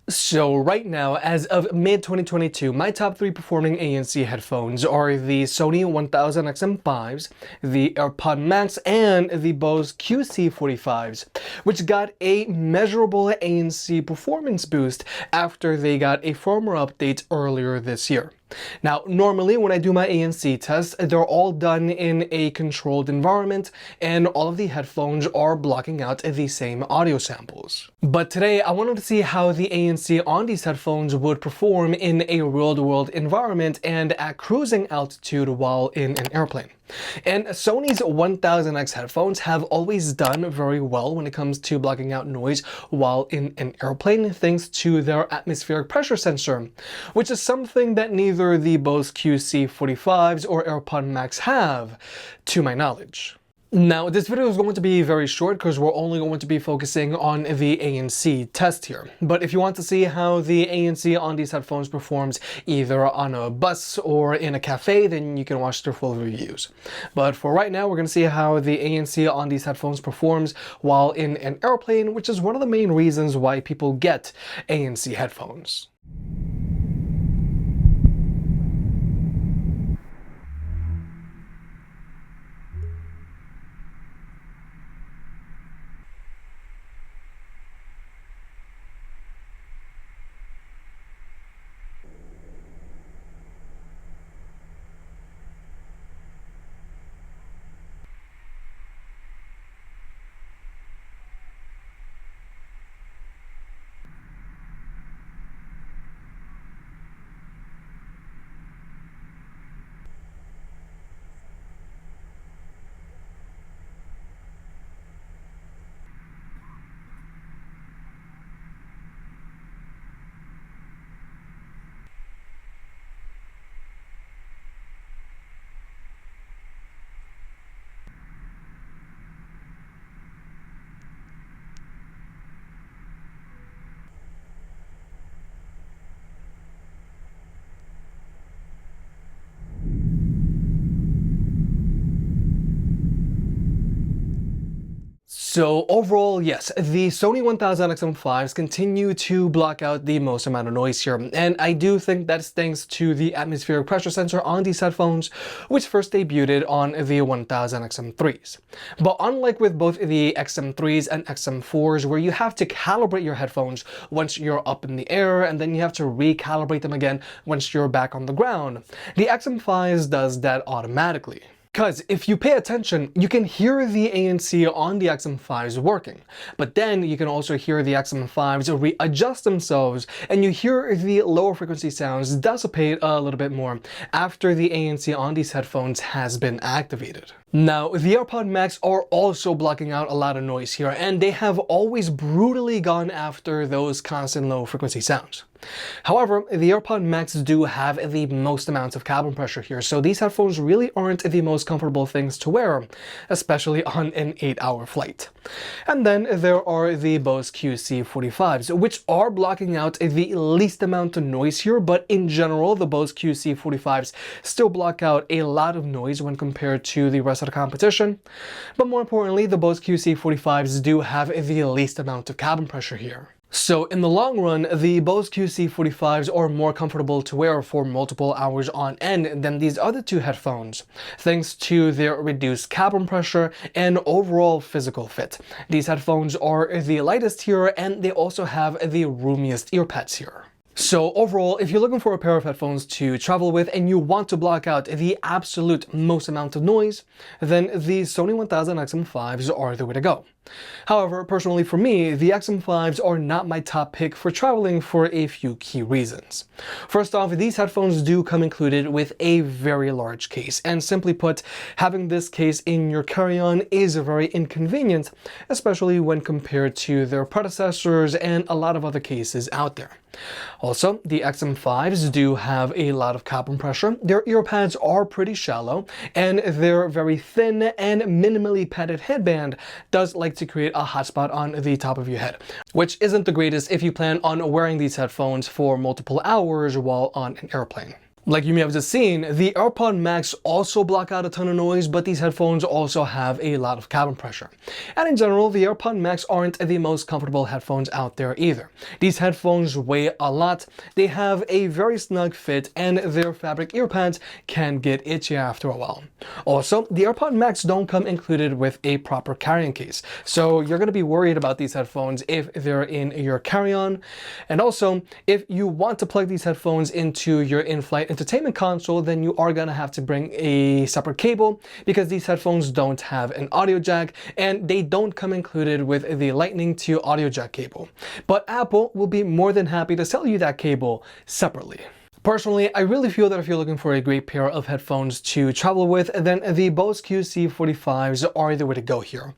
So right now, as of mid-2022, my top 3 performing ANC headphones are the Sony 1000XM5s, the AirPods Max, and the Bose QC45s, which got a measurable ANC performance boost after they got a firmware update earlier this year. Now, normally when I do my ANC tests, they're all done in a controlled environment and all of the headphones are blocking out the same audio samples. But today I wanted to see how the ANC on these headphones would perform in a real-world environment and at cruising altitude while in an airplane. And Sony's 1000X headphones have always done very well when it comes to blocking out noise while in an airplane thanks to their atmospheric pressure sensor, which is something that neither the Bose QC45s or AirPods Max have, to my knowledge. Now, this video is going to be very short because we're only going to be focusing on the ANC test here. But if you want to see how the ANC on these headphones performs either on a bus or in a cafe, then you can watch their full reviews. But for right now, we're going to see how the ANC on these headphones performs while in an airplane, which is one of the main reasons why people get ANC headphones. So overall, yes, the Sony 1000XM5s continue to block out the most amount of noise here, and I do think that's thanks to the atmospheric pressure sensor on these headphones, which first debuted on the 1000XM3s. But unlike with both the XM3s and XM4s, where you have to calibrate your headphones once you're up in the air, and then you have to recalibrate them again once you're back on the ground, the XM5s does that automatically. Because if you pay attention, you can hear the ANC on the XM5s working, but then you can also hear the XM5s readjust themselves and you hear the lower frequency sounds dissipate a little bit more after the ANC on these headphones has been activated. Now, the AirPods Max are also blocking out a lot of noise here, and they have always brutally gone after those constant low frequency sounds. However, the AirPods Max do have the most amounts of cabin pressure here, so these headphones really aren't the most comfortable things to wear, especially on an 8-hour flight. And then there are the Bose QC45s, which are blocking out the least amount of noise here, but in general, the Bose QC45s still block out a lot of noise when compared to the rest of the competition. But more importantly, the Bose QC45s do have the least amount of cabin pressure here. So in the long run, the Bose QC45s are more comfortable to wear for multiple hours on end than these other two headphones, thanks to their reduced cabin pressure and overall physical fit. These headphones are the lightest here, and they also have the roomiest ear pads here. So overall, if you're looking for a pair of headphones to travel with and you want to block out the absolute most amount of noise, then the Sony 1000XM5s are the way to go. However, personally for me, the XM5s are not my top pick for traveling for a few key reasons. First off, these headphones do come included with a very large case, and simply put, having this case in your carry-on is very inconvenient, especially when compared to their predecessors and a lot of other cases out there. Also, the XM5s do have a lot of cabin pressure, their ear pads are pretty shallow, and their very thin and minimally padded headband does like to create a hotspot on the top of your head, which isn't the greatest if you plan on wearing these headphones for multiple hours while on an airplane. Like you may have just seen, the AirPods Max also block out a ton of noise, but these headphones also have a lot of cabin pressure. And in general, the AirPods Max aren't the most comfortable headphones out there either. These headphones weigh a lot, they have a very snug fit, and their fabric ear pads can get itchy after a while. Also, the AirPods Max don't come included with a proper carrying case, so you're going to be worried about these headphones if they're in your carry-on. And also, if you want to plug these headphones into your in-flight entertainment console, then you are going to have to bring a separate cable, because these headphones don't have an audio jack and they don't come included with the Lightning to audio jack cable. But Apple will be more than happy to sell you that cable separately. Personally, I really feel that if you're looking for a great pair of headphones to travel with, then the Bose QC45s are the way to go here.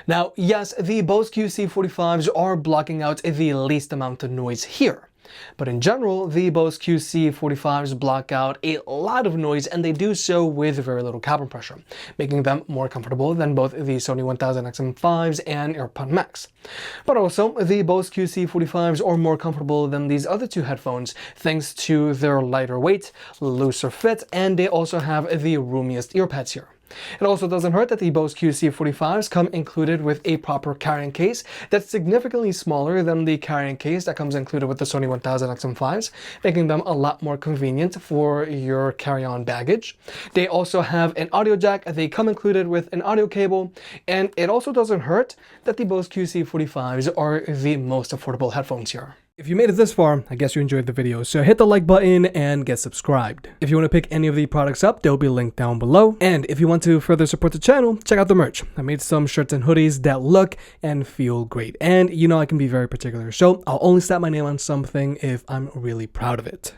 Now, yes, the Bose QC45s are blocking out the least amount of noise here. But in general, the Bose QC45s block out a lot of noise, and they do so with very little cabin pressure, making them more comfortable than both the Sony 1000XM5s and AirPods Max. But also, the Bose QC45s are more comfortable than these other two headphones thanks to their lighter weight, looser fit, and they also have the roomiest ear pads here. It also doesn't hurt that the Bose QC45s come included with a proper carrying case that's significantly smaller than the carrying case that comes included with the Sony 1000XM5s, making them a lot more convenient for your carry-on baggage. They also have an audio jack, they come included with an audio cable, and it also doesn't hurt that the Bose QC45s are the most affordable headphones here. If you made it this far, I guess you enjoyed the video, so hit the like button and get subscribed. If you want to pick any of the products up, they'll be linked down below. And if you want to further support the channel, check out the merch. I made some shirts and hoodies that look and feel great. And you know I can be very particular, so I'll only slap my name on something if I'm really proud of it.